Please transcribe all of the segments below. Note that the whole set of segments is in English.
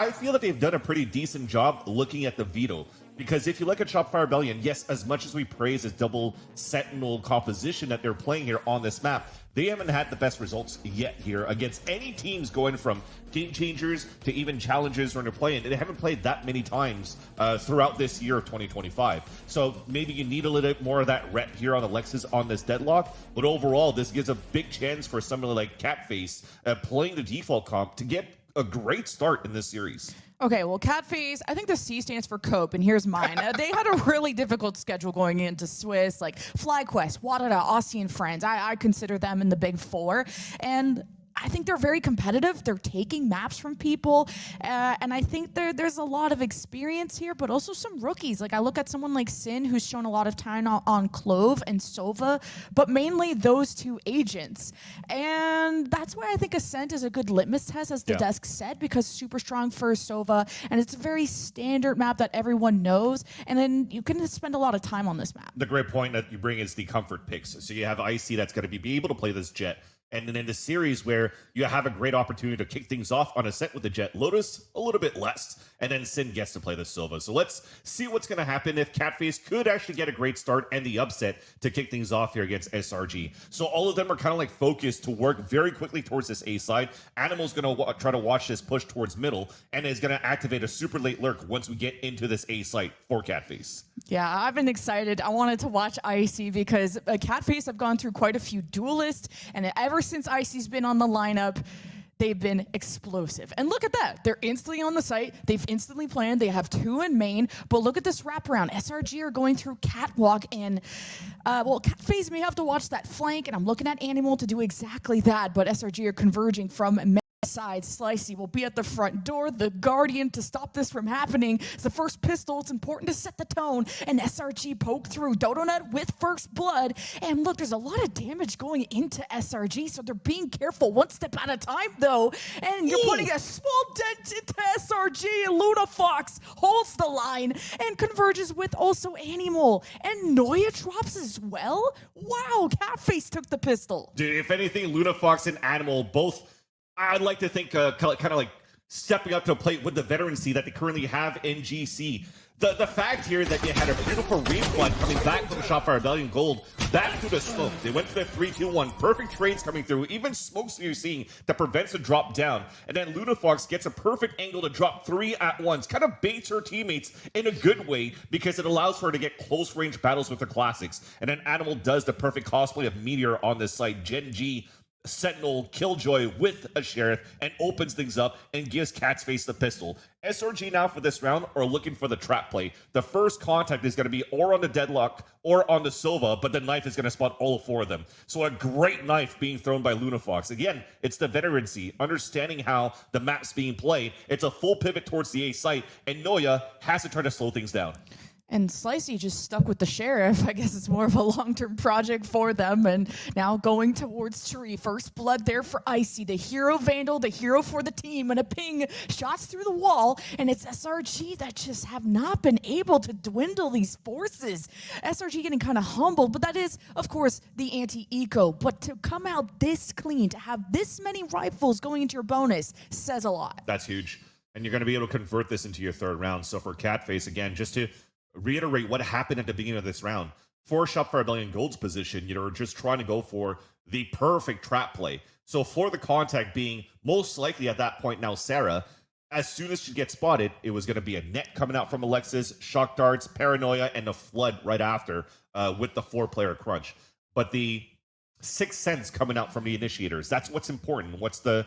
I feel that they've done a pretty decent job looking at the veto. Because if you look at Shopify Rebellion, yes, as much as we praise this double Sentinel composition that they're playing here on this map, they haven't had the best results yet here against any teams going from game changers to even challengers when they're playing. They haven't played that many times throughout this year of 2025. So maybe you need a little bit more of that rep here on Alexis on this deadlock. But overall, this gives a big chance for someone like Catface playing the default comp to get a great start in this series. Okay, well, Catface, I think the C stands for Cope, and here's mine. They had a really difficult schedule going into Swiss, like FlyQuest, Wadada, Aussie, and Friends. I consider them in the big four, and I think they're very competitive. They're taking maps from people, and I think there's a lot of experience here, but also some rookies. Like I look at someone like Sin, who's shown a lot of time on Clove and Sova, but mainly those two agents. And that's why I think Ascent is a good litmus test, as the desk said, because super strong for Sova, and it's a very standard map that everyone knows, and then you can spend a lot of time on this map. The great point that you bring is the comfort picks. So you have Icy that's going to be able to play this Jet. And then in the series where you have a great opportunity to kick things off on Ascent with the Jet, Lotus a little bit less, and then Sin gets to play the Silva. So let's see what's going to happen if Catface could actually get a great start and the upset to kick things off here against SRG. So all of them are kind of like focused to work very quickly towards this A side. Animal's going to try to watch this push towards middle and is going to activate a super late lurk once we get into this A site for Catface. Yeah, I've been excited. I wanted to watch Icy because Catface have gone through quite a few duelists, and ever since Icy's been on the lineup, they've been explosive. And look at that. They're instantly on the site. They've instantly planned. They have two in main. But look at this wraparound. SRG are going through Catwalk. And, well, Catface may have to watch that flank. And I'm looking at Animal to do exactly that. But SRG are converging from side. Slicey will be at the front door. The Guardian to stop this from happening. It's the first pistol. It's important to set the tone. And SRG poke through. Dodonut with first blood. And look, there's a lot of damage going into SRG, so they're being careful one step at a time, though. And you're putting a small dent into SRG. And Luna Fox holds the line and converges with also Animal. And Noya drops as well. Wow, Catface took the pistol. Dude, if anything, Luna Fox and Animal both, I'd like to think kind of like stepping up to a plate with the veterancy that they currently have in GC. The fact here that you had a beautiful refund coming back from Shopify Rebellion Gold back through the smoke. They went for the 3-2-1. Perfect trades coming through. Even smokes you're seeing that prevents a drop down. And then Lunafox gets a perfect angle to drop 3 at once. Kind of baits her teammates in a good way because it allows for her to get close range battles with the classics. And then Animal does the perfect cosplay of Meteor on this site. Gen G Sentinel Killjoy with a Sheriff and opens things up and gives Catface the pistol. SRG now for this round are looking for the trap play. The first contact is going to be or on the Deadlock or on the Sova, but the knife is going to spot all 4 of them. So a great knife being thrown by Lunafox. Again, it's the veterancy, understanding how the map's being played. It's a full pivot towards the A site, and Noya has to try to slow things down. And Slicey just stuck with the Sheriff. I guess it's more of a long-term project for them. And now going towards Tree. First blood there for Icy. The hero Vandal, the hero for the team. And a ping. Shots through the wall. And it's SRG that just have not been able to dwindle these forces. SRG getting kind of humbled. But that is, of course, the anti-eco. But to come out this clean, to have this many rifles going into your bonus, says a lot. That's huge. And you're going to be able to convert this into your third round. So for Catface, again, just to reiterate what happened at the beginning of this round. For Shopify Rebellion Gold's position, you're just trying to go for the perfect trap play. So for the contact being most likely at that point now Sarah, as soon as she gets spotted, it was going to be a net coming out from Alexis, shock darts, paranoia, and a flood right after with the 4-player crunch. But the 6th sense coming out from the initiators, that's what's important. What's the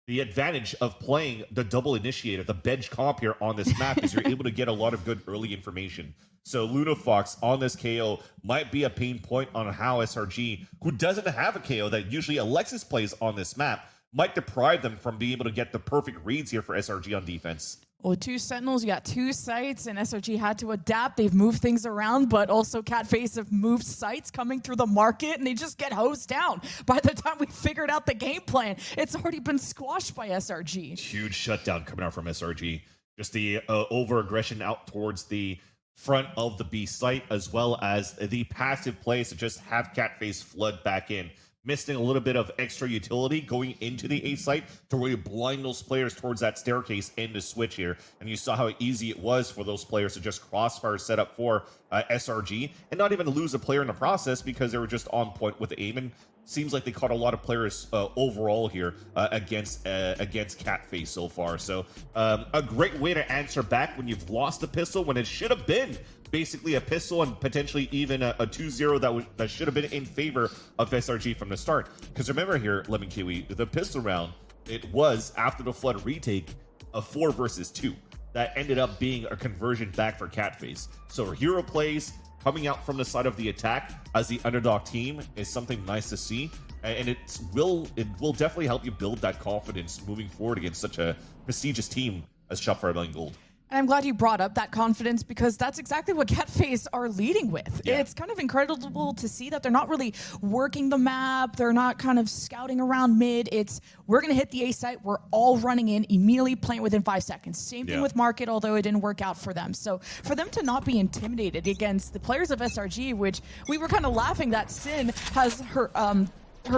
advantage of playing the double initiator, the bench comp here on this map is you're able to get a lot of good early information. So Lunafox on this KO might be a pain point on how SRG, who doesn't have a KO that usually Alexis plays on this map, might deprive them from being able to get the perfect reads here for SRG on defense. Well, 2 Sentinels, you got 2 sites, and SRG had to adapt. They've moved things around, but also Catface have moved sites coming through the market, and they just get hosed down. By the time we figured out the game plan, it's already been squashed by SRG. Huge shutdown coming out from SRG. Just the over-aggression out towards the front of the B site, as well as the passive plays to just have Catface flood back in. missing a little bit of extra utility going into the A site to really blind those players towards that staircase and the switch here. And you saw how easy it was for those players to just crossfire set up for SRG and not even lose a player in the process because they were just on point with the aim. And seems like they caught a lot of players overall here against Catface so far. So a great way to answer back when you've lost a pistol when it should have been basically a pistol and potentially even a 2-0 that should have been in favor of SRG from the start. Because remember here, Lemon Kiwi, the pistol round, it was after the Flood retake a 4 versus 2 that ended up being a conversion back for Catface. So hero plays coming out from the side of the attack as the underdog team is something nice to see, and it will definitely help you build that confidence moving forward against such a prestigious team as Shopify Rebellion Gold. And I'm glad you brought up that confidence because that's exactly what Catface are leading with. Yeah. It's kind of incredible to see that they're not really working the map. They're not kind of scouting around mid. It's, we're going to hit the A site. We're all running in, immediately playing within 5 seconds. Same thing with Market, although it didn't work out for them. So for them to not be intimidated against the players of SRG, which we were kind of laughing that Sin has her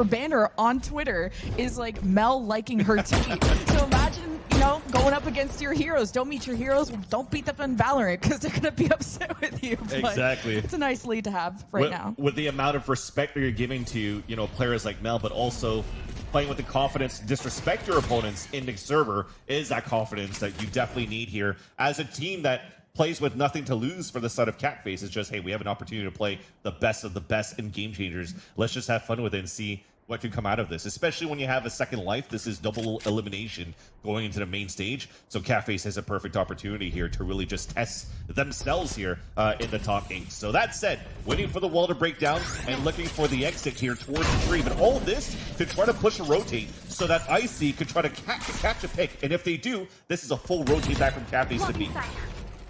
banner on Twitter is like Mel liking her tweet. So imagine, you know, going up against your heroes. Don't meet your heroes. Don't beat them in Valorant because they're going to be upset with you. But exactly. It's a nice lead to have right now. With the amount of respect that you're giving to, you know, players like Mel, but also playing with the confidence to disrespect your opponents in the server is that confidence that you definitely need here as a team that plays with nothing to lose for the side of Catface. It's just, hey, we have an opportunity to play the best of the best in Game Changers. Let's just have fun with it and see what can come out of this, especially when you have a second life. This is double elimination going into the main stage. So Catface has a perfect opportunity here to really just test themselves here in the top 8. So that said, waiting for the wall to break down and looking for the exit here towards the tree. But all this to try to push a rotate so that Icy could try to catch a pick. And if they do, this is a full rotate back from Catface to beat.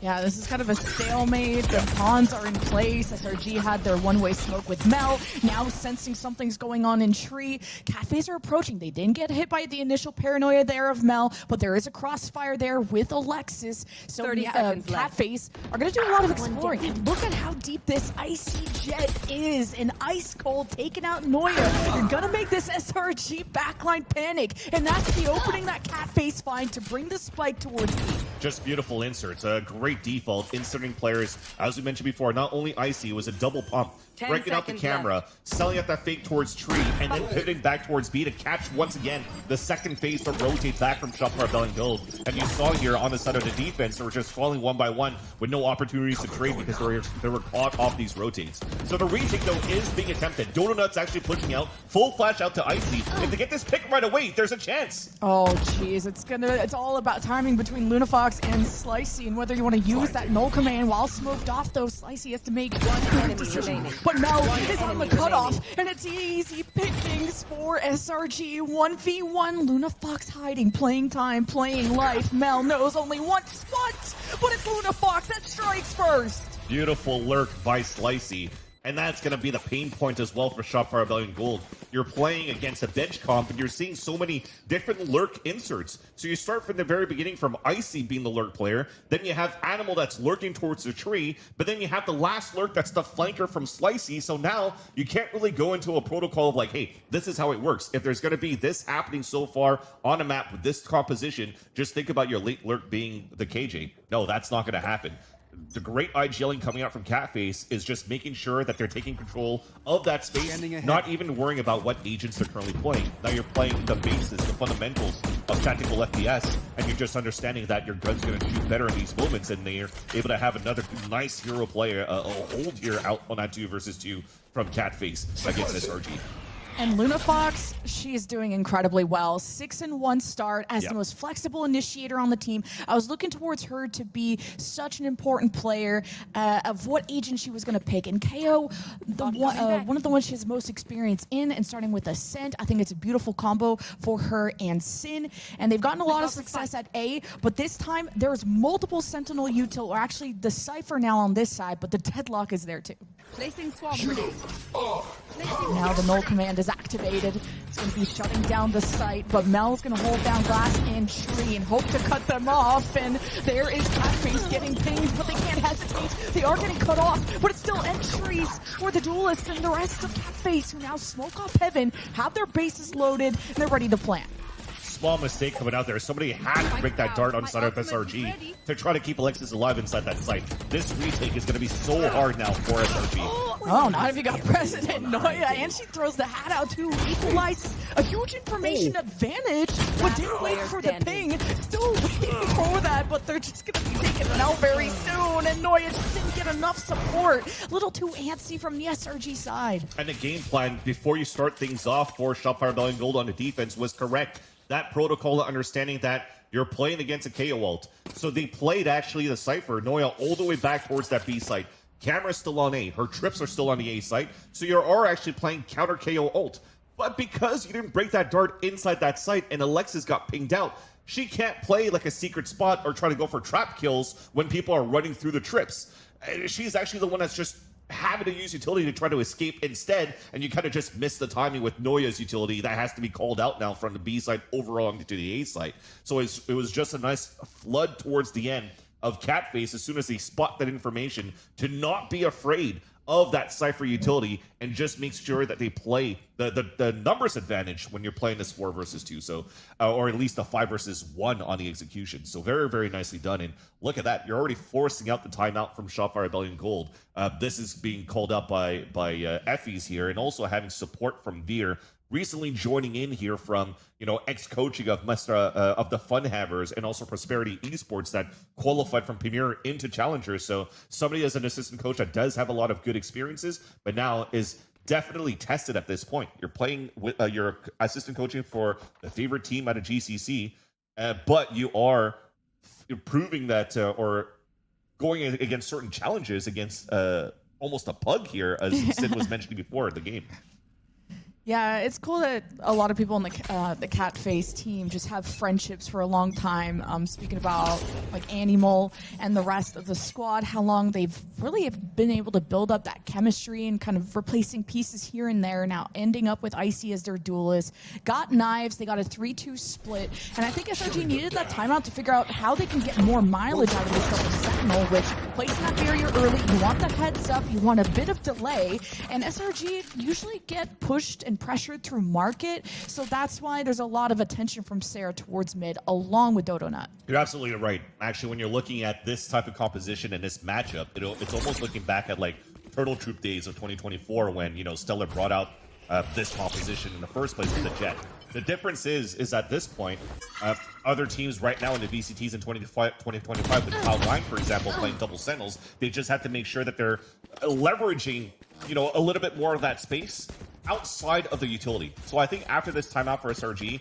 Yeah, this is kind of a stalemate. The pawns are in place. SRG had their one-way smoke with Mel. Now sensing something's going on in tree. Catface are approaching. They didn't get hit by the initial paranoia there of Mel, but there is a crossfire there with Alexis. So Catface are going to do a lot of exploring. And look at how deep this Icy Jet is. And Ice Cold taking out Noya. You're going to make this SRG backline panic. And that's the opening that Catface find to bring the spike towards me. Just beautiful inserts. A great default, inserting players, as we mentioned before. Not only Icy, it was a double pump, breaking out the camera, selling out that fake towards tree, and then pivoting back towards B to catch once again the second phase to rotate back from Shopify Rebellion Gold. And you saw here on the side of the defense, they were just falling one by one with no opportunities to trade because they were caught off these rotates. So the retake though is being attempted. Donut's actually pushing out, full flash out to Icy. If they get this pick right away, there's a chance. Oh jeez, it's all about timing between Lunafox and Slicey and whether you want to use that null command. While smoked off though, Slicey has to make one decision. But Mel is on the cutoff, and it's easy pickings for SRG. 1v1, Lunafox hiding, playing time, playing life. Mel knows only one spot, but it's Lunafox that strikes first. Beautiful lurk by Slicey. And that's going to be the pain point as well for Shopify Rebellion Gold. You're playing against a bench comp, and you're seeing so many different lurk inserts. So you start from the very beginning from Icy being the lurk player, then you have Animal that's lurking towards the tree, but then you have the last lurk that's the flanker from Slicey. So now you can't really go into a protocol of like, hey, this is how it works. If there's going to be this happening so far on a map with this composition, just think about your late lurk being the KJ. No, that's not going to happen. The great IGLing coming out from Catface is just making sure that they're taking control of that space, not even worrying about what agents they're currently playing. Now you're playing the basis, the fundamentals of tactical FPS, and you're just understanding that your gun's going to shoot better in these moments, and they're able to have another nice hero player, a hold here out on that 2 versus 2 from Catface against SRG. And Lunafox, she's doing incredibly well. 6-1 start as the most flexible initiator on the team. I was looking towards her to be such an important player of what agent she was going to pick. And KO, one of the ones she has most experience in, and starting with Ascent, I think it's a beautiful combo for her and Sin. And they've gotten a lot of success at A, but this time there's multiple Sentinel util, or actually the Cypher now on this side, but the Deadlock is there too. Placing swarm grenade. Now the null command is activated. going to be shutting down the site, but Mel's going to hold down Glass and Tree and hope to cut them off. And there is Catface getting pinged, but they can't hesitate. They are getting cut off, but it's still entries for the Duelists and the rest of Catface, who now smoke off heaven, have their bases loaded, and they're ready to plant. Small mistake coming out there. Somebody had to break that dart on side of SRG to try to keep Alexis alive inside that site. This retake is going to be so hard now for SRG. Oh, not if you got President Noya, and she throws the hat out too. Equalizes a huge information advantage, but didn't wait for the ping. Still waiting for that, but they're just going to be taking it out very soon, and Noya just didn't get enough support. A little too antsy from the SRG side. And the game plan before you start things off for Shopfire Belling Gold on the defense was correct. That protocol, understanding that you're playing against a KO ult. So they played actually the Cypher, Noya, all the way back towards that B site. Camera's still on A. Her trips are still on the A site. So you are actually playing counter KO ult. But because you didn't break that dart inside that site and Alexis got pinged out, she can't play like a secret spot or try to go for trap kills when people are running through the trips. She's actually the one that's just having to use utility to try to escape instead, and you kind of just miss the timing with Noya's utility. That has to be called out now from the B side overall to the A side. So it was just a nice flood towards the end of Catface as soon as they spot that information to not be afraid of that Cypher utility and just make sure that they play the numbers advantage when you're playing this 4 versus 2, so or at least a 5 versus 1 on the execution. So very, very nicely done. And look at that, you're already forcing out the timeout from Shopfire Belling Gold. This is being called up by Effie's here, and also having support from Veer, recently joining in here from, ex-coaching of of the Fun Havers and also Prosperity Esports that qualified from Premier into Challengers. So somebody as an assistant coach that does have a lot of good experiences, but now is definitely tested at this point. You're playing with your assistant coaching for the favorite team out of GCC, but you are proving that or going against certain challenges against almost a pug here, as Sid was mentioning before the game. Yeah, it's cool that a lot of people on the Catface team just have friendships for a long time. Speaking about like Animal and the rest of the squad, how long they've really been able to build up that chemistry and kind of replacing pieces here and there. Now ending up with Icy as their duelist. Got Knives, they got a 3-2 split, and I think SRG needed that timeout to figure out how they can get more mileage out of this double Sentinel, which placing that barrier early, you want the heads up, you want a bit of delay, and SRG usually get pushed and pressured through market, so that's why there's a lot of attention from Sarah towards mid, along with Dodonut. You're absolutely right. Actually, when you're looking at this type of composition and this matchup, it's almost looking back at like Turtle Troop days of 2024 when, Stellar brought out this composition in the first place with the Jet. The difference is at this point, other teams right now in the VCTs in 2025 with Cloud9, for example, playing double Sentinels, they just have to make sure that they're leveraging, a little bit more of that space outside of the utility. So I think after this timeout for SRG,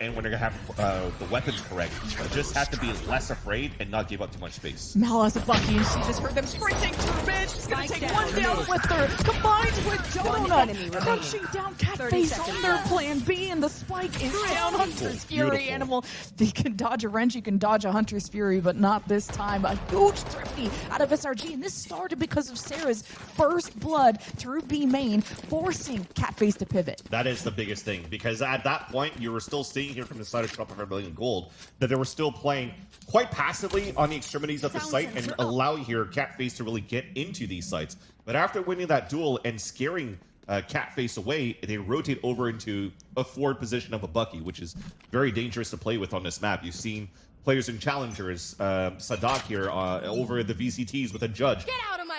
and when they're going to have the weapons correct, just have to be less afraid and not give up too much space. Mel has a Bucky, and she just heard them sprinting through mid. She's going to take one down with her, combined with Donut, crunching down Catface on their plan B, and the spike is down. Hunter's Fury Animal. You can dodge a wrench, you can dodge a Hunter's Fury, but not this time. A huge thrifty out of SRG, and this started because of Sarah's first blood through B main, forcing Catface to pivot. That is the biggest thing, because at that point, you were still seeing here from the side of Shopfire Belling Gold that they were still playing quite passively on the extremities of the site and allowing here Catface to really get into these sites. But after winning that duel and scaring Catface away, they rotate over into a forward position of a Bucky, which is very dangerous to play with on this map. You've seen players in Challengers, Sadak here over the VCTs with a Judge,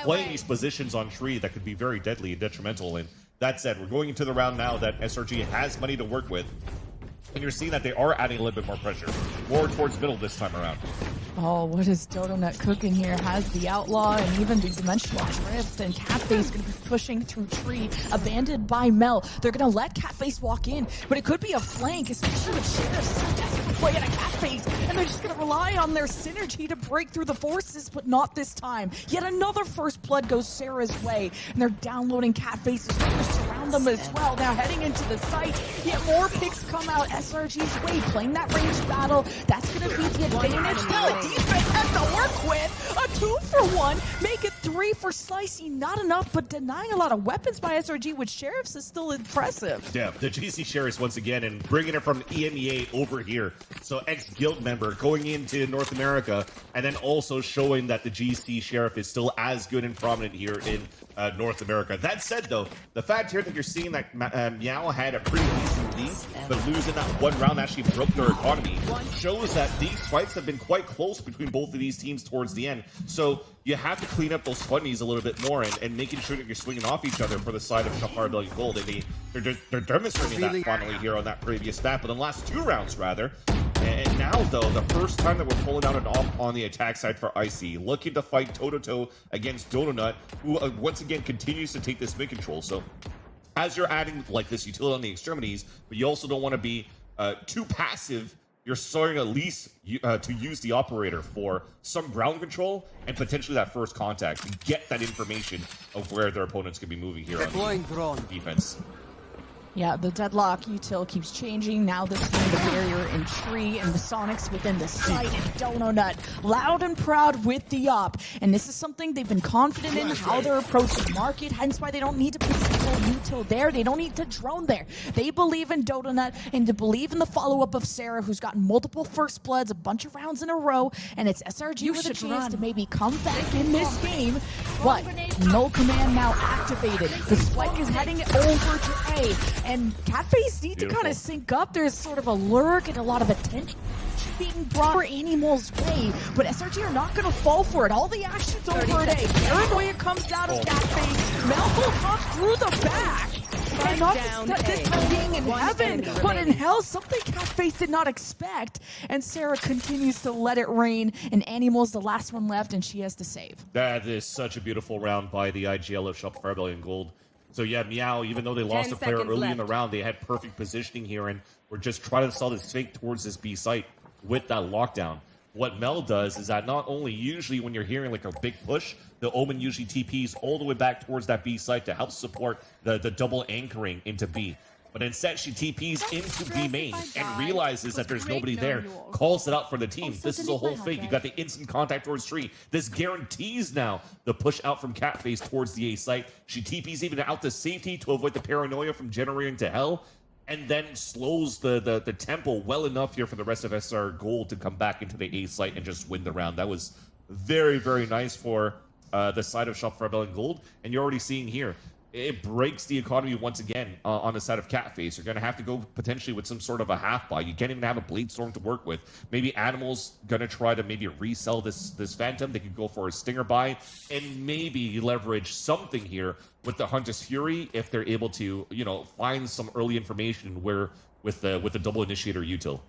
playing these positions on Tree that could be very deadly and detrimental. And that said, we're going into the round now that SRG has money to work with. And you're seeing that they are adding a little bit more pressure, more towards middle this time around. Oh, what is Dodonut cooking here? Has the Outlaw and even the Dimensional Drift, and Catface going to be pushing through Tree, abandoned by Mel. They're going to let Catface walk in, but it could be a flank, especially with Sheriff so desperate to play at a Catface, and they're just going to rely on their synergy to break through the forces, but not this time. Yet another first blood goes Sarah's way, and they're downloading Catface's to surround them as well. Now heading into the site, yet more picks come out SRG's way, playing that ranged battle. That's going to be the advantage. Now defense has to work with a 2-for-1, make it 3 3 for Slicey, not enough, but denying a lot of weapons by SRG, which Sheriffs is still impressive. Yeah, the GC Sheriffs once again, and bringing it from EMEA over here. So ex-guild member going into North America, and then also showing that the GC Sheriff is still as good and prominent here in North America. That said, though, the fact here that you're seeing that MEOW had a pretty decent lead, but losing that one round actually broke their economy, shows that these fights have been quite close between both of these teams towards the end. So you have to clean up those funnies a little bit more and making sure that you're swinging off each other for the side of Qualifier Brilliant Gold. And they're demonstrating that finally here on that previous map, but in the last 2 rounds, rather. And now, though, the first time that we're pulling out an off on the attack side for Icy, looking to fight toe-to-toe against Donut, who once again continues to take this mid control. So as you're adding like this utility on the extremities, but you also don't want to be too passive, you're starting at least to use the operator for some ground control and potentially that first contact to get that information of where their opponents could be moving here on defense. Yeah, the deadlock util keeps changing. Now they're seeing the barrier in tree and the Sonics within the site, and Donut loud and proud with the op. And this is something they've been confident in, how they're approaching market, hence why they don't need to put util there. They don't need to drone there. They believe in Donut and they believe in the follow-up of Sarah, who's gotten multiple first bloods, a bunch of rounds in a row, and it's SRG with a chance to maybe come back in this game. But no command now activated. The spike is heading over to A. And Catface need to kind of sync up. There's sort of a lurk and a lot of attention being brought for Animal's way, but SRG are not going to fall for it. All the action's over at A. Paranoia comes down as Catface. Malcolm comes through the back. And not this time being in heaven, but in hell, something Catface did not expect. And Sarah continues to let it rain, and Animal's the last one left, and she has to save. That is such a beautiful round by the IGL of Qualifier Brilliant Gold. So yeah, MEOW, even though they lost a player early in the round, they had perfect positioning here, and we're just trying to sell this fake towards this B site with that lockdown. What Mel does is that not only usually when you're hearing like a big push, the Omen usually TPs all the way back towards that B site to help support the double anchoring into B. But instead, she TPs into B main and realizes that there's nobody there, calls it out for the team. This is a whole fake. You got the instant contact towards tree. This guarantees now the push out from Catface towards the A site. She TPs even out to safety to avoid the paranoia from generating to hell, and then slows the tempo well enough here for the rest of SR Gold to come back into the A site and just win the round. That was very, very nice for the side of Qualifier Brilliant Gold. And you're already seeing here, it breaks the economy once again on the side of Catface. You're going to have to go potentially with some sort of a half buy. You can't even have a Blade Storm to work with. Maybe Animal's going to try to maybe resell this Phantom. They could go for a Stinger buy and maybe leverage something here with the Hunter's Fury if they're able to, you know, find some early information where with the double initiator util.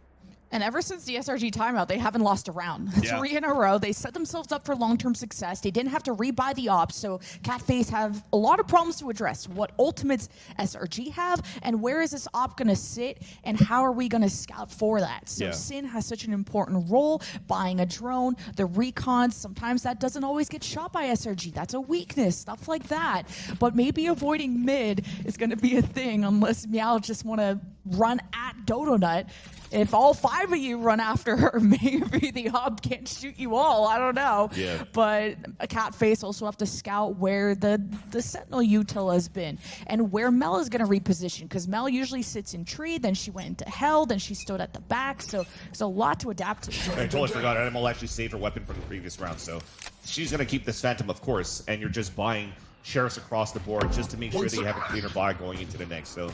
And ever since the SRG timeout, they haven't lost a round. 3 in a row. They set themselves up for long-term success. They didn't have to rebuy the ops, so Catface have a lot of problems to address. What ultimates SRG have, and where is this op going to sit, and how are we going to scout for that? So Sin has such an important role, buying a drone, the recons. Sometimes that doesn't always get shot by SRG. That's a weakness, stuff like that. But maybe avoiding mid is going to be a thing unless MEOW just want to run at Donut. If all 5 of you run after her, maybe the op can't shoot you all. I don't know. Yeah. But a Catface also have to scout where the Sentinel util has been and where Mel is going to reposition, because Mel usually sits in tree, then she went into hell, then she stood at the back. So there's a lot to adapt to. I totally forgot. Animal actually saved her weapon from the previous round, so she's going to keep this Phantom, of course, and you're just buying Sheriffs across the board just to make sure that you have a cleaner buy going into the next. So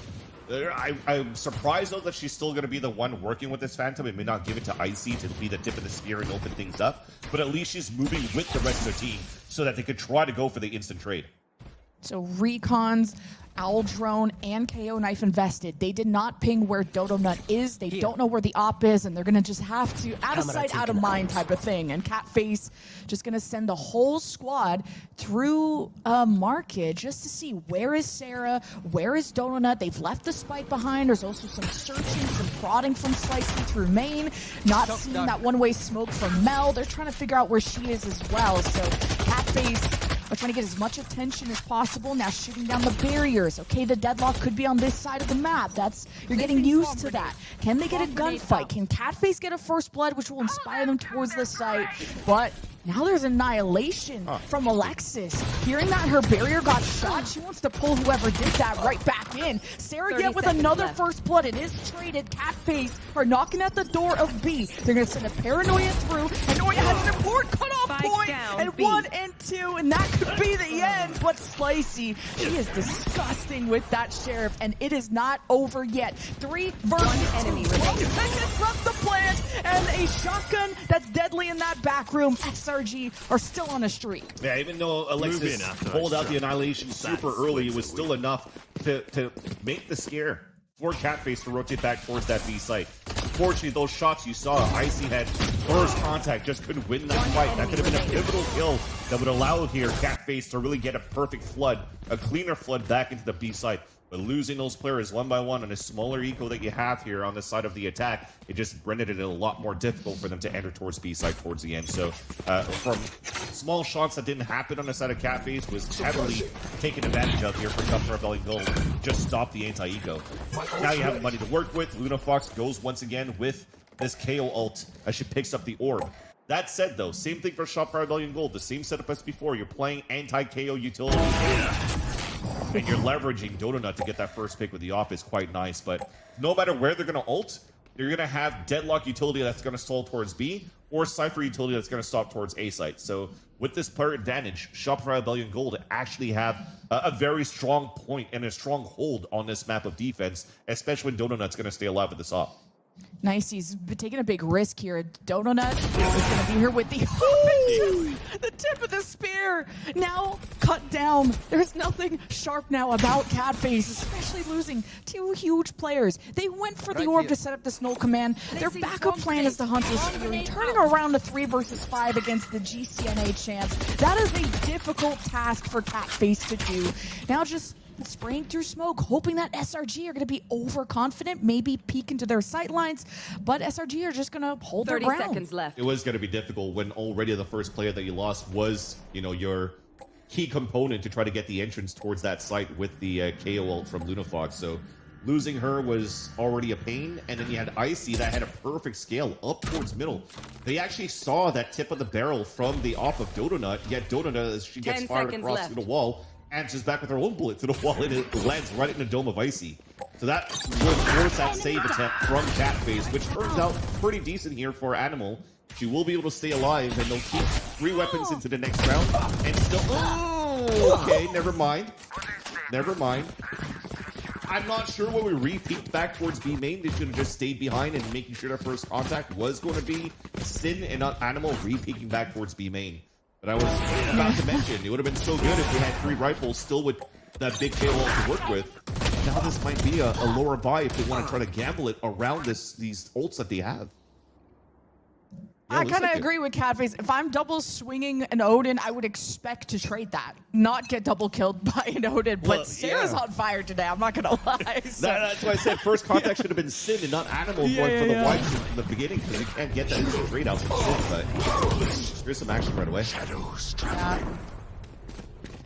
I'm surprised, though, that she's still going to be the one working with this Phantom. It may not give it to Icy to be the tip of the spear and open things up, but at least she's moving with the rest of the team so that they could try to go for the instant trade. So recons, Owl Drone, and KO Knife invested. They did not ping where Donut is. They don't know where the op is, and they're going to just have to, out of sight, out of mind type of thing. And Catface just going to send the whole squad through market just to see where is Sarah, where is Donut. They've left the spike behind. There's also some searching, some prodding from Slicey through main. Not seeing that one-way smoke from Mel. They're trying to figure out where she is as well. So Catface are trying to get as much attention as possible. Now shooting down the barriers. Okay, the deadlock could be on this side of the map. You're getting used to that. Can they get a gunfight? Can Catface get a first blood, which will inspire them towards the site? But Now there's annihilation from Alexis. Hearing that her barrier got shot, she wants to pull whoever did that right back in. Sarah yet with another first blood. It is traded. Catface are knocking at the door of B. They're going to send a Paranoia through, and Noya has an important cutoff point, and B. 1 and 2, and that could be the end. But Slicey, she is disgusting with that Sheriff, and it is not over yet. 3 versus enemy. 12 seconds left to plant, and a shotgun that's deadly in that back room. SRG are still on a streak. Yeah, even though Alexis pulled out the annihilation super early, it was still enough to make the scare for Catface to rotate back towards that B site. Fortunately, those shots you saw, Icy had first contact, just couldn't win that fight. That could have been a pivotal kill that would allow here Catface to really get a perfect flood, a cleaner flood back into the B site. But losing those players one by one on a smaller eco that you have here on the side of the attack, it just rendered it a lot more difficult for them to enter towards B side towards the end. So from small shots that didn't happen on the side of Catface was heavily taken advantage of here for Cup Rebellion Gold. Just stop the anti-eco. Now you have money to work with. Lunafox goes once again with this KO ult as she picks up the orb. That said, though, same thing for Shopify Rebellion Gold. The same setup as before. You're playing anti-KO utility. And you're leveraging Donut to get that first pick with the off is quite nice. But no matter where they're going to ult, you're going to have Deadlock utility that's going to stall towards B, or Cypher utility that's going to stop towards A site. So with this player advantage, Shopify Rebellion Gold actually have a very strong point and a strong hold on this map of defense, especially when Donut's going to stay alive with this off. Nice, he's taking a big risk here. Donut is going to be here with the tip of the spear. Now cut down. There's nothing sharp now about Catface, especially losing 2 huge players. They went for the orb to set up this null command. Their backup plan is the Hunter's Fury, turning around a 3 versus 5 against the GCNA champs. That is a difficult task for Catface to do. Now just spraying through smoke, hoping that SRG are going to be overconfident, maybe peek into their sight lines, but SRG are just going to hold their ground. 30 seconds left. It was going to be difficult when already the first player that you lost was, you know, your key component to try to get the entrance towards that site with the KO ult from Lunafox. So losing her was already a pain, and then you had Icy that had a perfect scale up towards middle. They actually saw that tip of the barrel from the off of Donut, yet Donut, as she gets fired across through the wall, answers back with her own bullet to the wall, and it lands right in the dome of Icy. So that would force that save attempt from Catface, which turns out pretty decent here for Animal. She will be able to stay alive, and they'll keep 3 weapons into the next round. And still, oh, okay, never mind. Never mind. I'm not sure when we re-peeked back towards B main, they should have just stayed behind and making sure their first contact was going to be Sin and not Animal re-peeking back towards B main. But I was about to mention, it would have been so good if we had 3 rifles still with that big KO to work with. Now this might be a lower buy if they want to try to gamble it around these ults that they have. Yeah, I kind of agree with Catface. If I'm double swinging an Odin, I would expect to trade that, not get double killed by an Odin. But Sarah's on fire today. I'm not gonna lie. So. That's why I said first contact should have been Sin and not Animal going for the wide from the beginning, because you can't get that straight out from Sin. But here's some action right away. Yeah.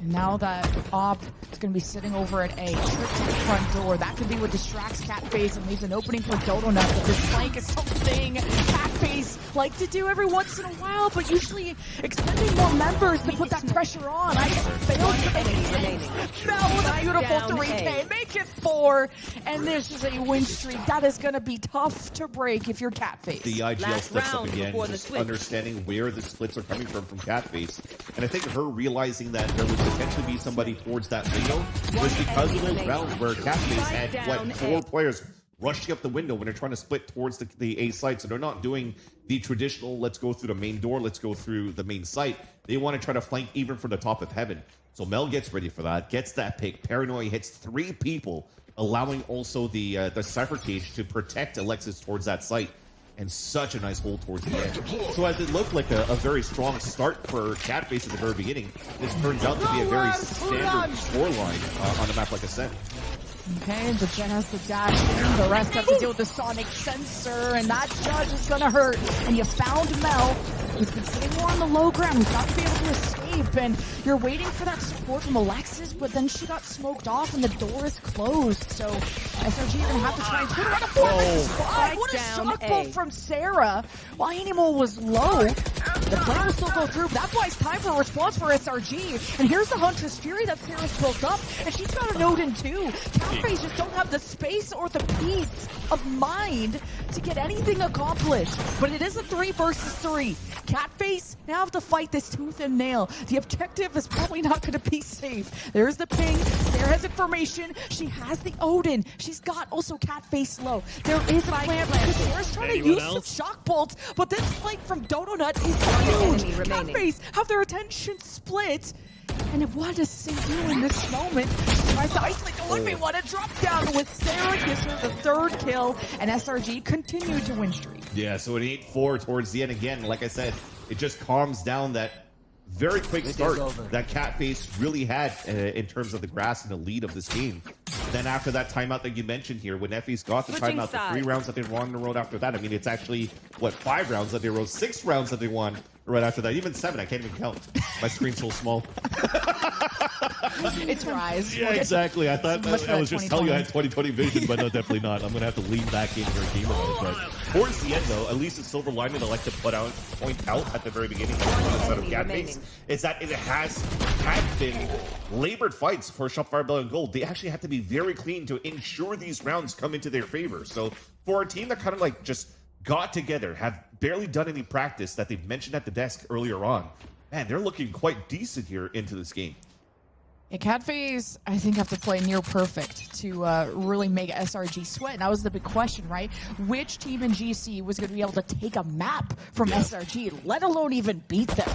And now that Op is going to be sitting over at A, trips to the front door. That could be what distracts Catface and leaves an opening for Donut. But this flank is something Catface like to do every once in a while, but usually expending more members to put that pressure on. I failed to make it. Now with a beautiful 3K, make it 4, and this is a win streak. That is going to be tough to break if you're Catface. The IGL splits up again, just understanding where the splits are coming from Catface. And I think her realizing that there would potentially be somebody towards that window was because of those rounds where Catface had, 4 players rushing up the window when they're trying to split towards the A site. So they're not doing the traditional, let's go through the main door, let's go through the main site. They want to try to flank even from the top of heaven. So Mel gets ready for that, gets that pick. Paranoia hits 3 people, allowing also the Cypher Cage to protect Alexis towards that site. And such a nice hold towards the end. So as it looked like a very strong start for Catface at the very beginning, this turns out to be a very standard scoreline on a map like Ascent. Okay, the Jen has to dash in, the rest have to deal with the sonic sensor, and that judge is gonna hurt. And you found Mel, who's been sitting more on the low ground, who's not to be able to escape, and you're waiting for that support from Alexis, but then she got smoked off and the door is closed. So SRG are gonna have to try and put her on a 4-5. What a shock pull from Sarah. While Animal was low, the play was still go through. That buys time for a response for SRG. And here's the Huntress Fury that Sarah's built up, and she's got a Odin too. Catface just don't have the space or the peace of mind to get anything accomplished. But it is a 3 versus 3. Catface now have to fight this tooth and nail. The objective is probably not going to be safe. There's the ping. Sarah has information. She has the Odin. She's got also Catface low. There is a plan because Sarah's trying to use some shock bolts, but this flank from Dodo Nut is huge. Catface have their attention split. And what does Sing do in this moment? She tries to isolate the 1v1 and drop down with Sarah gives her the 3rd kill, and SRG continue to win streak. Yeah, so an 8-4 towards the end again. Like I said, it just calms down that very quick start that Catface really had in terms of the grass and the lead of this game. Then after that timeout that you mentioned here, when Effie's got the timeout, the 3 rounds that they won in the road after that, I mean, it's actually, what, 5 rounds that they rode, 6 rounds that they won right after that, even 7, I can't even count. My screen's so small. It's Rise. Yeah, exactly. I thought I was just telling you I had 20/20 vision, but no, definitely not. I'm going to have to lean back into her game mode. But towards the end, though, at least the silver lining I like to point out at the very beginning of the Catface is that it had been labored fights for Qualifier Bell and Gold. They actually had to be very clean to ensure these rounds come into their favor. So for a team that kind of like just got together, have barely done any practice that they've mentioned at the desk earlier on, man, they're looking quite decent here into this game. Yeah, Catface, I think, have to play near perfect to really make SRG sweat. And that was the big question, right? Which team in GC was going to be able to take a map from SRG, let alone even beat them?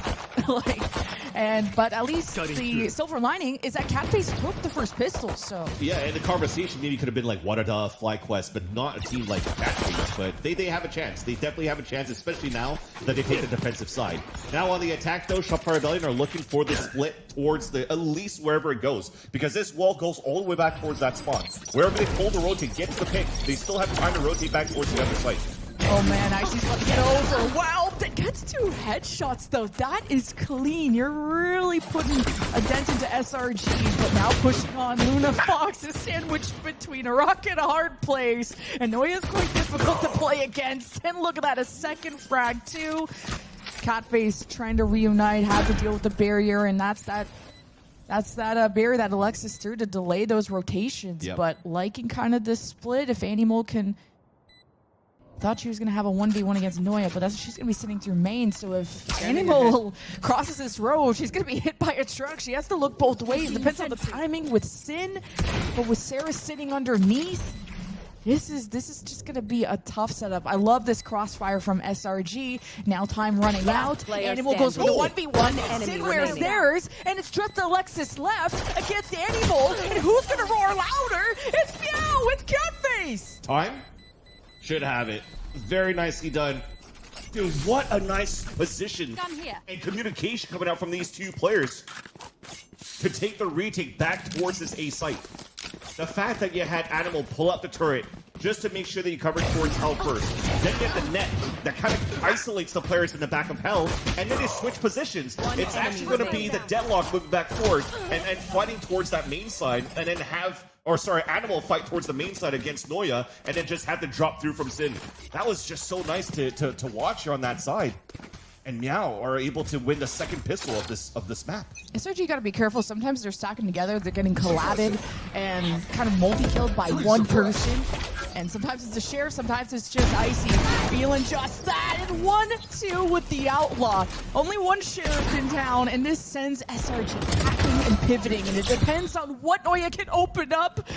But at least the silver lining is that Catface took the first pistol, so... Yeah, and the conversation maybe could have been like Wadada, FlyQuest, but not a team like Catface. But they have a chance. They definitely have a chance, especially now that they take the defensive side. Now on the attack, though, Qualifier Rebellion are looking for the split towards the, at least wherever it goes, because this wall goes all the way back towards that spot. Wherever they pull the rotate, get to the pick, they still have time to rotate back towards the other side. Oh man, Icy's about to get over. Wow, that gets 2 headshots though. That is clean. You're really putting a dent into SRG, but now pushing on Luna Fox is sandwiched between a rock and a hard place. And Noya's quite difficult to play against. And look at that, a second frag too. Catface trying to reunite, had to deal with the barrier, and that's that barrier that Alexis threw to delay those rotations. Yep. But liking kind of this split, if Animal can... Thought she was going to have a 1v1 against Noya, but she's going to be sitting through main, so if Animal crosses this road, she's going to be hit by a truck. She has to look both ways. Depends on the timing with Sin, but with Sarah sitting underneath, this is just going to be a tough setup. I love this crossfire from SRG. Now time running out. Animal goes for the 1v1. Sin wears theirs, and it's just Alexis left against Animal. And who's going to roar louder? It's MEOW with Catface. Time? Should have it. Very nicely done. Dude, what a nice position and communication coming out from these 2 players to take the retake back towards this A site. The fact that you had Animal pull up the turret just to make sure that you covered towards Hell first. Then you have the net that kind of isolates the players in the back of Hell, and then they switch positions. It's actually going to be the Deadlock moving back forward and fighting towards that main side, and then Animal fight towards the main side against Noya, and then just have to drop through from Sin. That was just so nice to watch on that side. And MEOW are able to win the second pistol of this map. SRG got to be careful. Sometimes they're stacking together, they're getting collabed and kind of multi-killed by one person. And sometimes it's a sheriff, sometimes it's just Icy feeling just that. And 1-2 with the Outlaw. Only one sheriff in town, and this sends SRG hacking and pivoting. And it depends on what Noya can open up.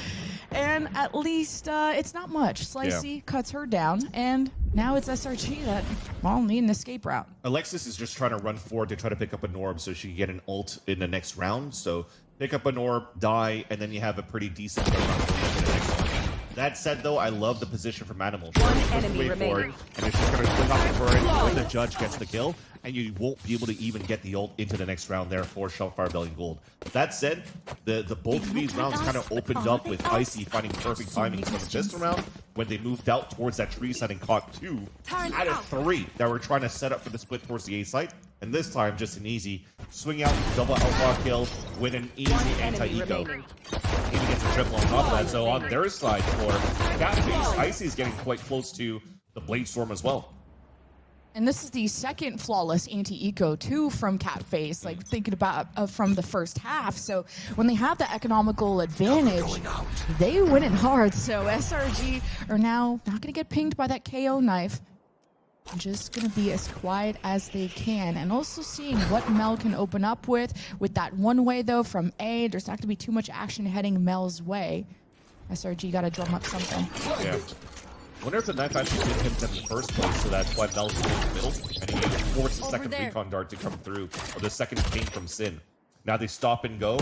And at least it's not much. Slicey cuts her down, and now it's SRG that, well, need an escape route. Alexis is just trying to run forward to try to pick up an orb so she can get an ult in the next round. So pick up an orb, die, and then you have a pretty decent round for the next one. That said, though, I love the position from Animal. One enemy remaining. And it's just going to swing up for it when the judge gets the kill, and you won't be able to even get the ult into the next round there for Qualifier Rebellion Gold. That said, the both of these rounds kind of opened up with Icy finding perfect timing. So this round, when they moved out towards that tree side and caught 2 out of 3 that were trying to set up for the split towards the A site. And this time, just an easy swing out, double outlaw kill with an easy anti-eco. Even gets a triple on top of that. So on their side for Catface, Icy's getting quite close to the Blade Storm as well. And this is the second flawless anti-eco too from Catface, like thinking about from the first half. So when they have the economical advantage, they win it hard. So SRG are now not going to get pinged by that KO knife. Just going to be as quiet as they can. And also seeing what Mel can open up with that one way though from A. There's not going to be too much action heading Mel's way. SRG got to drum up something. Yeah. I wonder if the knife actually did him in the first place, so that's why Mel's in the middle, and he forced the second recon dart to come through, or the second ping from Sin. Now they stop and go,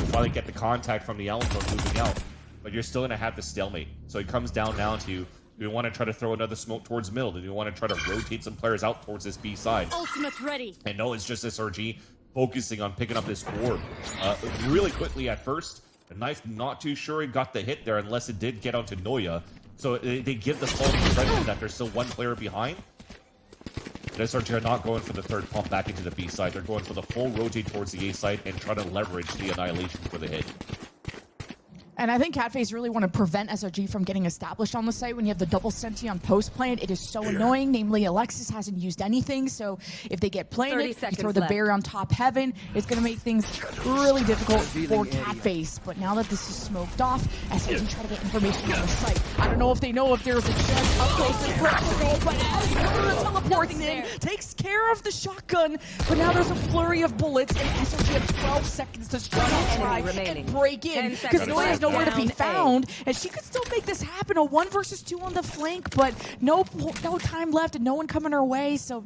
finally get the contact from the Alpha moving out, but you're still going to have the stalemate. So it comes down now to, do you want to try to throw another smoke towards middle? Do you want to try to rotate some players out towards this B side? Ultimate ready. And no, it's just SRG focusing on picking up this orb really quickly at first. The knife not too sure it got the hit there unless it did get onto Noya. So they give the false impression that there's still one player behind. But SRG are not going for the third pump back into the B side. They're going for the full rotate towards the A side and try to leverage the annihilation for the hit. And I think Catface really want to prevent SRG from getting established on the site when you have the double senti on post plant. It is so annoying. Namely, Alexis hasn't used anything, so if they get planted, you throw the barrier on top heaven, it's going to make things really difficult for Catface. But now that this is smoked off, SRG try to get information on the site. I don't know if they know if there's a chance up close and personal, but as teleports in, takes care of the shotgun, but now there's a flurry of bullets, and SRG have 12 seconds to strike outside and break in, because Noya's nowhere to be found, and she could still make this happen. A 1 versus 2 on the flank, but no time left and no one coming her way, so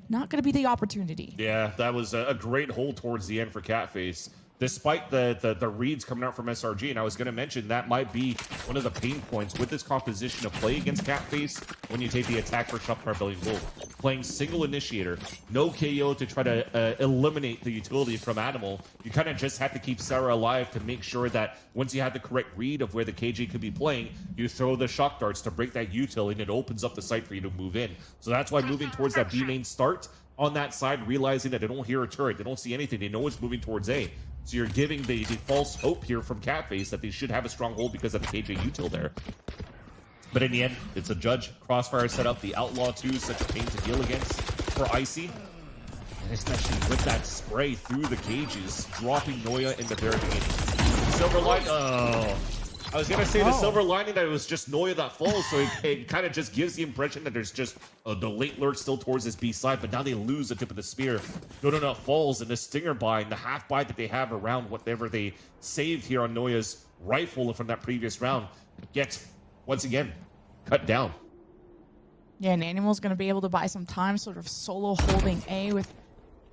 not going to be the opportunity. Yeah, that was a great hold towards the end for Catface. Despite the reads coming out from SRG, and I was going to mention that might be one of the pain points with this composition of play against Catface when you take the attack for Shopfire Rebellion Gold. Playing single initiator, no KO to try to eliminate the utility from Animal. You kind of just have to keep Sarah alive to make sure that once you have the correct read of where the KJ could be playing, you throw the shock darts to break that util, and it opens up the site for you to move in. So that's why moving towards that B main start on that side, realizing that they don't hear a turret, they don't see anything, they know it's moving towards A. So you're giving the false hope here from Catface that they should have a strong hold because of the KJ util there. But in the end, it's a Judge. Crossfire set up. The Outlaw 2 is such a pain to deal against for Icy. And especially with that spray through the cages, dropping Noya in the very beginning. Silver Lining. Oh. I was going to say the silver lining that it was just Noya that falls, so it kind of just gives the impression that there's just the late lurk still towards this B side, but now they lose the tip of the spear. No, falls, and the stinger bind, the half bite that they have around whatever they saved here on Noya's rifle from that previous round gets, once again, cut down. Yeah, and Animal's going to be able to buy some time sort of solo holding A with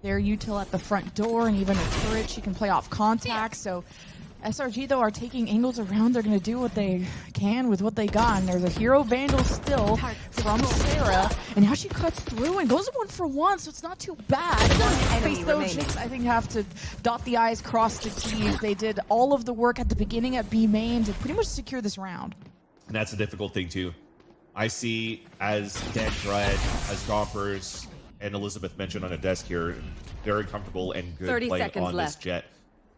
their util at the front door, and even a turret she can play off contact, so SRG, though, are taking angles around. They're going to do what they can with what they got. And there's a Hero Vandal still from Sarah. And now she cuts through and goes 1 for 1, so it's not too bad. Face those chicks, I think, have to dot the I's, cross the T's. They did all of the work at the beginning at B main to pretty much secure this round. And that's a difficult thing, too. I see, as Dead Dread, as Gompers, and Elizabeth mentioned on a desk here, very comfortable and good play on this Jet.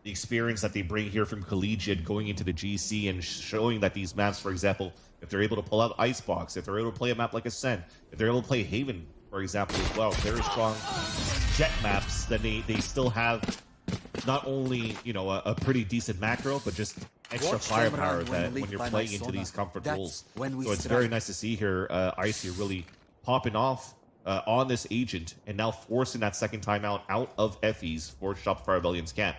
The experience that they bring here from Collegiate going into the GC and showing that these maps, for example, if they're able to pull out Icebox, if they're able to play a map like Ascent, if they're able to play Haven, for example, as well, very strong Jet maps, then they still have not only, you know, a pretty decent macro, but just extra firepower that when you're playing into these comfort roles. So it's very nice to see here Icy really popping off on this agent and now forcing that second timeout out of FEs for Shopify Rebellion's camp.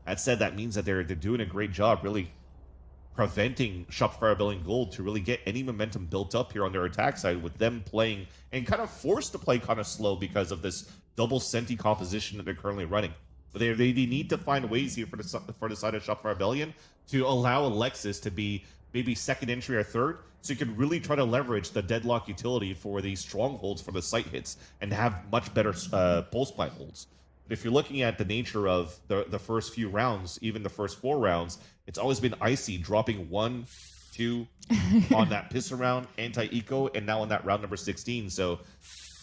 That said, that means that they're doing a great job really preventing Shopify Rebellion Gold to really get any momentum built up here on their attack side with them playing and kind of forced to play kind of slow because of this double senti composition that they're currently running. But they need to find ways here for the side of Shopify Rebellion to allow Alexis to be maybe second entry or third, so you can really try to leverage the deadlock utility for these strongholds for the site hits and have much better pulse pipe holds. But if you're looking at the nature of the first few rounds, even the first 4 rounds, it's always been Icy dropping 1, 2 on that piss around, anti-eco, and now on that round number 16. So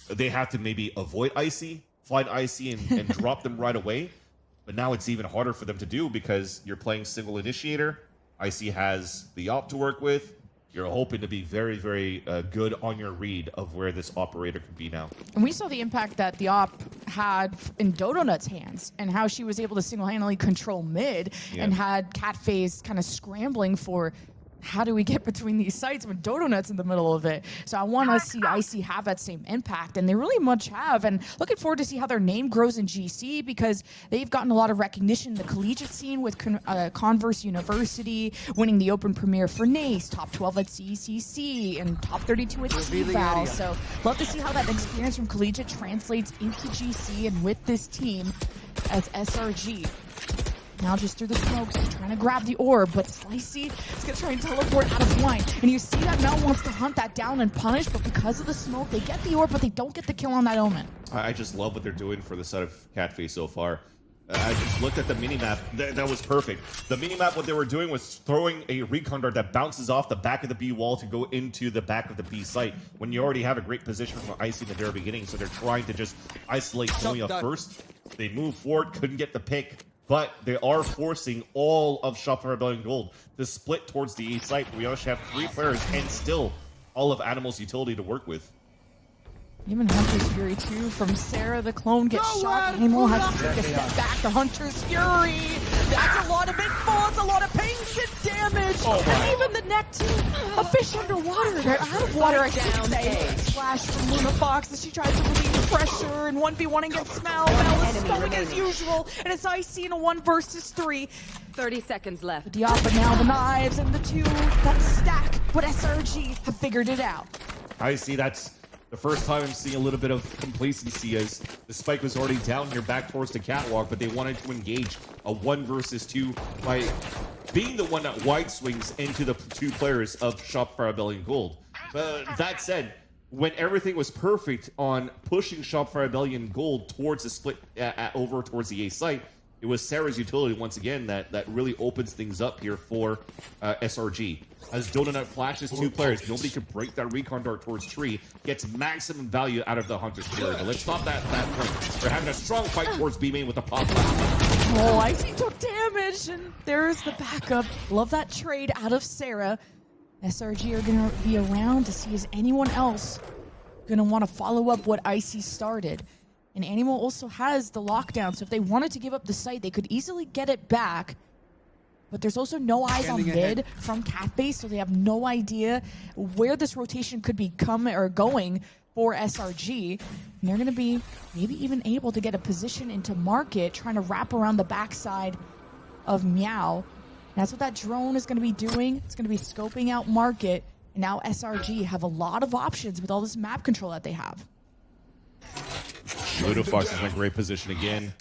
they have to maybe avoid Icy, find Icy, and drop them right away. But now it's even harder for them to do because you're playing single initiator. Icy has the op to work with. you're hoping to be very, very good on your read of where this operator could be now. And we saw the impact that the op had in Dodonut's hands and how she was able to single-handedly control mid and had Catface kind of scrambling for how do we get between these sites when Dodonut's in the middle of it. So I want to see IC have that same impact, and they really much have. And looking forward to see how their name grows in GC, because they've gotten a lot of recognition in the collegiate scene with Converse University, winning the Open Premier for NACE, top 12 at CECC, and top 32 at CVAL. So love to see how that experience from collegiate translates into GC and with this team as SRG. Now just through the smoke, so trying to grab the orb, but Slicey is going to try and teleport out of line. And you see that MEOW wants to hunt that down and punish, but because of the smoke, they get the orb, but they don't get the kill on that Omen. I just love what they're doing for the side of Catface so far. I just looked at the minimap. That was perfect. The minimap, what they were doing was throwing a recon dart that bounces off the back of the B wall to go into the back of the B site when you already have a great position from IC in the very beginning. So they're trying to just isolate Tony up first. They move forward, couldn't get the pick, but they are forcing all of Shopify Rebellion Gold to split towards the A site. We also have 3 players and still all of Animal's utility to work with. Even Hunter's Fury too from Sarah. The clone gets shot. Animal has to take a step back to Hunter's Fury. That's a lot of info. It's a lot of pain and damage. And even the neck too. A fish underwater. They're out of water. Down A. Splash from Luna Fox as she tries to relieve pressure and 1v1 against MEOW. MEOW is going as usual. And it's IC in a 1 versus 3. 30 seconds left. Diapa now the knives and the 2 that stack. But SRG have figured it out. I see that's the first time I'm seeing a little bit of complacency as the spike was already down here back towards the catwalk, but they wanted to engage a 1 versus 2 by being the one that wide swings into the 2 players of Shopify Rebellion Gold. But that said, when everything was perfect on pushing Shopify Rebellion Gold towards the split over towards the A site, it was Sarah's utility once again that really opens things up here for SRG. As Donut flashes 2 players, nobody could break that recon dart towards Tree, gets maximum value out of the Hunter's Fury. But let's stop that point. They're having a strong fight towards B main with the pop. Oh, IC took damage, and there's the backup. Love that trade out of Sarah. SRG are going to be around to see is anyone else going to want to follow up what IC started. And Animal also has the lockdown, so if they wanted to give up the site, they could easily get it back. But there's also no eyes on mid from Catface, so they have no idea where this rotation could be going for SRG. And they're going to be maybe even able to get a position into market, trying to wrap around the backside of MEOW. And that's what that drone is going to be doing. It's going to be scoping out market. And now SRG have a lot of options with all this map control that they have. Ludofox is in a great position again.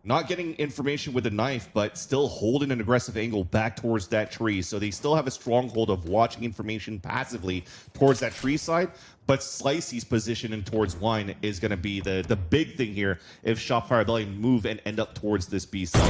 Not getting information with a knife, but still holding an aggressive angle back towards that tree. So they still have a stronghold of watching information passively towards that tree side. But Slicey's position and towards wine is going to be the big thing here if Shopify Rebellion move and end up towards this B site.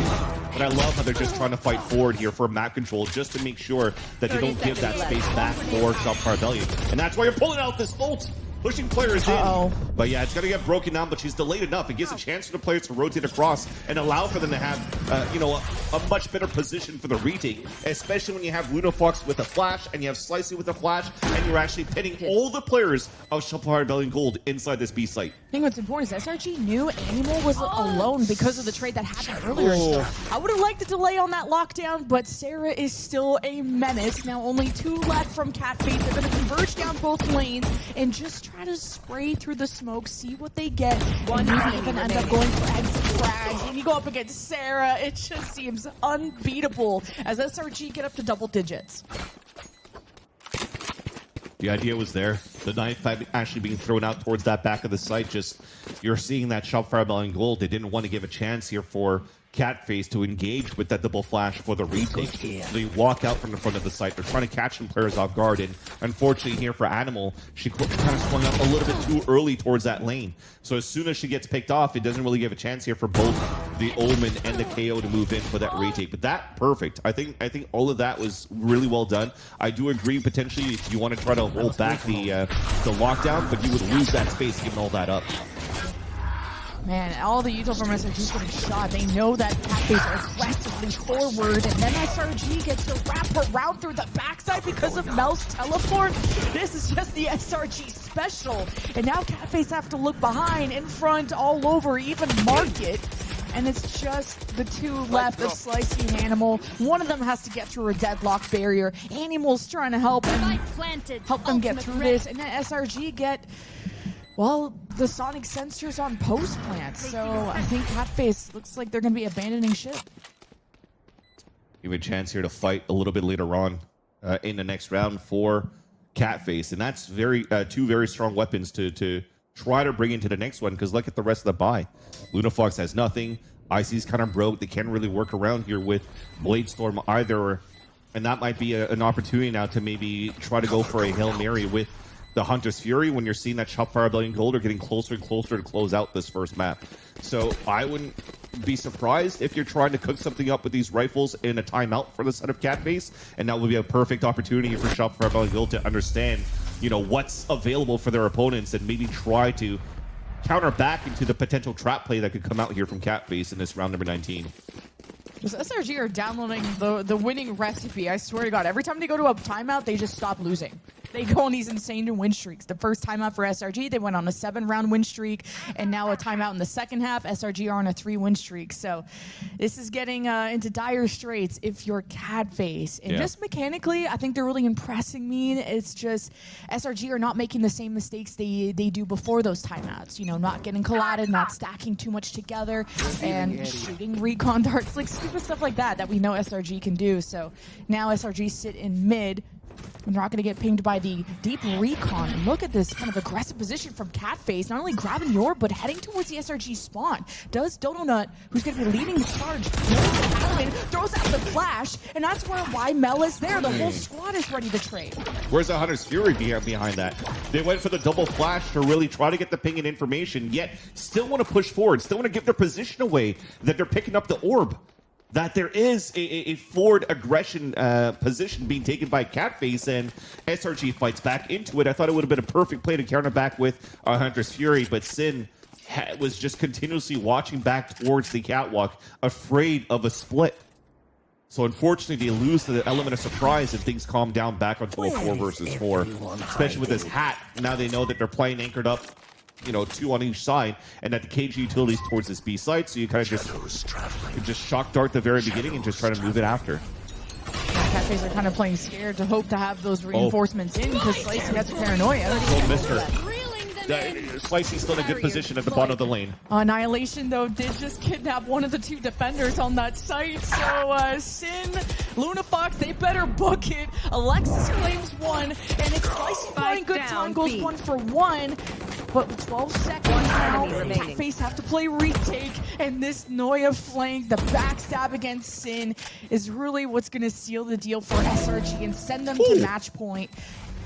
But I love how they're just trying to fight forward here for map control just to make sure that they don't give that space back for Shopify Rebellion. And that's why you're pulling out this ult. Pushing players in. But yeah, it's going to get broken down, but she's delayed enough. It gives a chance for the players to rotate across and allow for them to have, a much better position for the retake, especially when you have Ludofox with a flash and you have Slicey with a flash, and you're actually pitting all the players of Shopify Rebellion Gold inside this B site. I think what's important is SRG knew Animal was alone because of the trade that happened earlier. So I would have liked a delay on that lockdown, but Sarah is still a menace. Now only 2 left from Catface. They're going to converge down both lanes and just try to spray through the smoke, see what they get. One even end up going for exit frags. When you go up against Sarah, it just seems unbeatable as SRG get up to double digits. The idea was there. The knife actually being thrown out towards that back of the site. Just, you're seeing that Shopify Rebellion Gold. They didn't want to give a chance here for Catface to engage with that double flash for the retake. So they walk out from the front of the site. They're trying to catch some players off guard. And unfortunately here for Animal, she kind of swung up a little bit too early towards that lane. So as soon as she gets picked off, it doesn't really give a chance here for both the Omen and the KO to move in for that retake. But that, perfect. I think all of that was really well done. I do agree potentially if you want to try to hold back the lockdown, but you would lose that space giving all that up. Man, all the util from SRG getting shot. They know that Catface are aggressively forward, and then SRG gets to wrap around through the backside because of MEOW's teleport. This is just the SRG special. And now Catface have to look behind, in front, all over, even Market. And it's just the two left of Slicey and Animal. One of them has to get through a deadlock barrier. Animal's trying to help them get through this. And then SRG get, well, the sonic sensors on post plant. So I think Catface looks like they're going to be abandoning ship. Give a chance here to fight a little bit later on in the next round for Catface. And that's two very strong weapons to try to bring into the next one, because look at the rest of the buy. Lunafox has nothing. IC's kind of broke. They can't really work around here with Bladestorm either. And that might be an opportunity now to maybe try to go for a Hail Mary with the Hunter's Fury when you're seeing that Shopfire Rebellion Gold are getting closer and closer to close out this first map. So I wouldn't be surprised if you're trying to cook something up with these rifles in a timeout for the set of Catface, and that would be a perfect opportunity for Shopfire Rebellion Gold to understand, you know, what's available for their opponents and maybe try to counter back into the potential trap play that could come out here from Catface in this round number 19. Because SRG are downloading the winning recipe. I swear to God, every time they go to a timeout, they just stop losing. They go on these insane win streaks. The first timeout for SRG, they went on a 7-round win streak, and now a timeout in the second half. SRG are on a 3-win streak. So this is getting into dire straits if you're Catface. And just mechanically, I think they're really impressing me. It's just SRG are not making the same mistakes they do before those timeouts. You know, not getting collided, not stacking too much together, and shooting recon darts, like stupid stuff like that we know SRG can do. So now SRG sit in mid, and they're not going to get pinged by the deep recon. And look at this kind of aggressive position from Catface, not only grabbing the orb, but heading towards the SRG spawn. Does Donut, who's going to be leading the charge, throws out the flash, and that's why MEOW is there. The whole squad is ready to trade. Where's the Hunter's Fury behind that? They went for the double flash to really try to get the ping and information, yet still want to push forward, still want to give their position away, that they're picking up the orb. That there is a forward aggression position being taken by Catface, and SRG fights back into it. I thought it would have been a perfect play to counter back with Hunter's Fury, but Sin was just continuously watching back towards the catwalk, afraid of a split. So unfortunately, they lose the element of surprise if things calm down back onto a 4 versus 4, especially with this hat. Now they know that they're playing anchored up, you know, 2 on each side, and that the KG utilities towards this B side, so you kind of just shock dart the very beginning and just try to move it after. Catface are kind of playing scared to hope to have those reinforcements in, because Slicey has paranoia. Oh, missed her. Slicey's still in a good position at the bottom of the lane. Annihilation, though, did just kidnap one of the 2 defenders on that site. So, Sin, Lunafox, they better book it. Alexis claims 1, and it's Slicey flying good time, goes 1 for 1. But with 12 seconds now, Catface have to play retake, and this Noya flank, the backstab against Sin, is really what's going to seal the deal for SRG and send them to match point.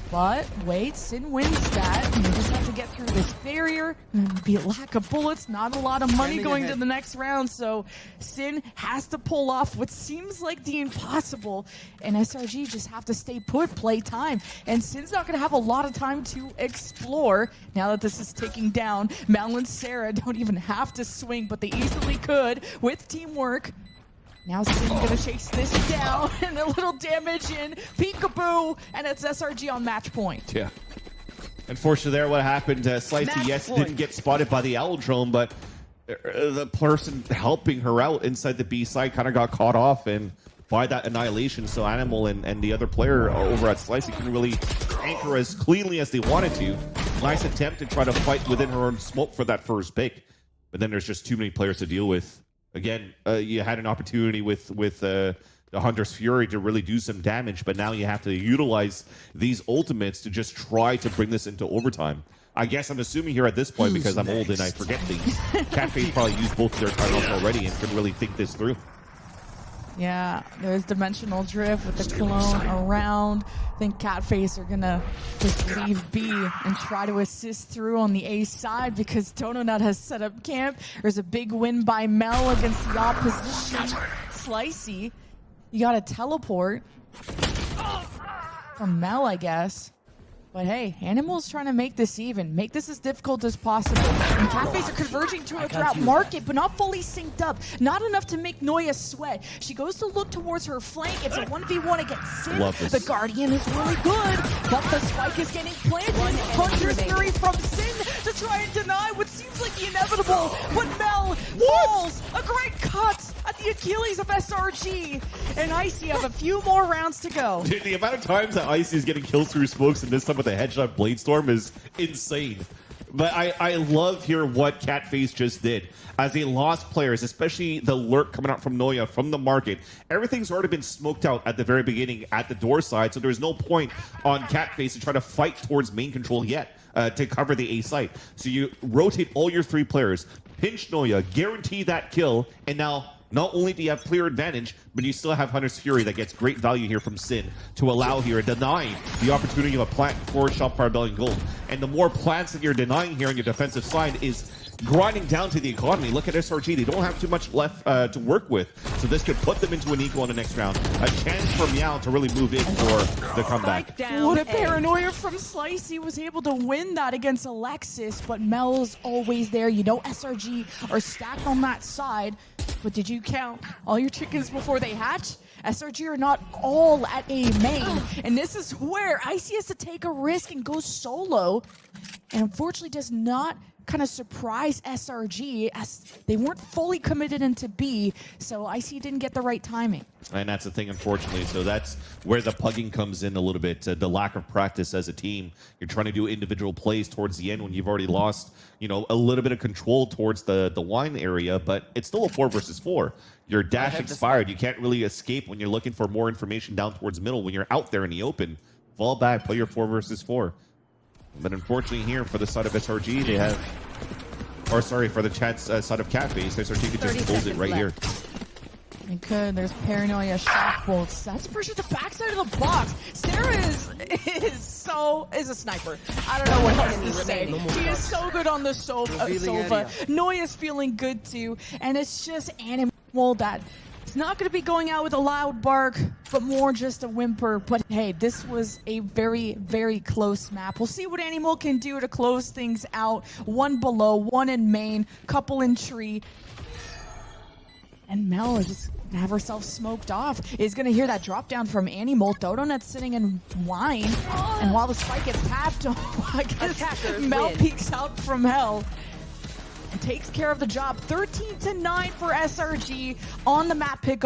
But wait, Sin wins that, and they just have to get through this barrier. There'll be a lack of bullets, not a lot of money going to the next round, so Sin has to pull off what seems like the impossible, and SRG just have to stay put, play time, and Sin's not going to have a lot of time to explore now that this is taking down. Mal and Sarah don't even have to swing, but they easily could with teamwork. Now Sin gonna chase this down, and a little damage in, peekaboo, and it's SRG on match point. Yeah. Unfortunately there, what happened, Slicey, yes, didn't get spotted by the Owl Drone, but the person helping her out inside the B side kind of got caught off and by that Annihilation, so Animal and the other player over at Slicey couldn't really anchor as cleanly as they wanted to. Nice attempt to try to fight within her own smoke for that first pick, but then there's just too many players to deal with. Again, you had an opportunity with the Hunter's Fury to really do some damage, but now you have to utilize these ultimates to just try to bring this into overtime. I guess I'm assuming here at this point, because I'm old and I forget things, Catface probably used both of their timeouts already and could really think this through. Yeah, there's dimensional drift with the clone around. I think Catface are gonna just leave B and try to assist through on the A side because Donut has set up camp. There's a big win by MEOW against the opposition. Slicey, you got a teleport from MEOW, I guess. But hey, Animal's trying to make this even, make this as difficult as possible. And Catface are converging to her throughout market, but not fully synced up. Not enough to make Noya sweat. She goes to look towards her flank. It's a 1v1 against Sin. The Guardian is really good, but the spike is getting planted. Hunter's Fury from Sin to try and deny what seems like the inevitable. But Mel falls. A great cut at the Achilles of SRG. And Icy have a few more rounds to go. Dude, the amount of times that Icy is getting kills through smokes and this time with a headshot Bladestorm is insane. But I love here what Catface just did. As they lost players, especially the lurk coming out from Noya from the market, everything's already been smoked out at the very beginning at the door side, so there's no point on Catface to try to fight towards main control yet to cover the A site. So you rotate all your 3 players, pinch Noya, guarantee that kill, and now not only do you have clear advantage, but you still have Hunter's Fury that gets great value here from Sin to allow here, denying the opportunity of a plant for Shopfire Belling Gold. And the more plants that you're denying here on your defensive side is grinding down to the economy. Look at SRG. They don't have too much left to work with, so this could put them into an equal in the next round. A chance for MEOW to really move in for the comeback. What a paranoia from Slice. He was able to win that against Alexis, but Mel's always there. You know SRG are stacked on that side, but did you count all your chickens before they hatch? SRG are not all at A main, and this is where Icy has to take a risk and go solo, and unfortunately does not kind of surprise SRG as they weren't fully committed into B, so Icy didn't get the right timing. And that's the thing, unfortunately. So that's where the pugging comes in a little bit. The lack of practice as a team. You're trying to do individual plays towards the end when you've already lost, you know, a little bit of control towards the wine area, but it's still a 4 versus 4. Your dash expired. You can't really escape when you're looking for more information down towards middle. When you're out there in the open, fall back, play your 4 versus 4. But unfortunately here for the side of SRG, they have, or sorry, for the chat's side of Catface, SRG could just close it right here. They could. There's paranoia, shock bolts. That's pressure the backside of the box. Sarah is a sniper. I don't know what else to say. She is so good on the sofa. Noya's feeling good too, and it's just Animal that it's not going to be going out with a loud bark, but more just a whimper. But hey, this was a very, very close map. We'll see what Animal can do to close things out. 1 below, 1 in main, couple in tree. And Mel is just gonna have herself smoked off. Is gonna hear that drop down from Animal. Dodonet's sitting in wine. And while the spike gets tapped, I guess Mel peeks out from hell and takes care of the job. 13-9 for SRG on the map pick.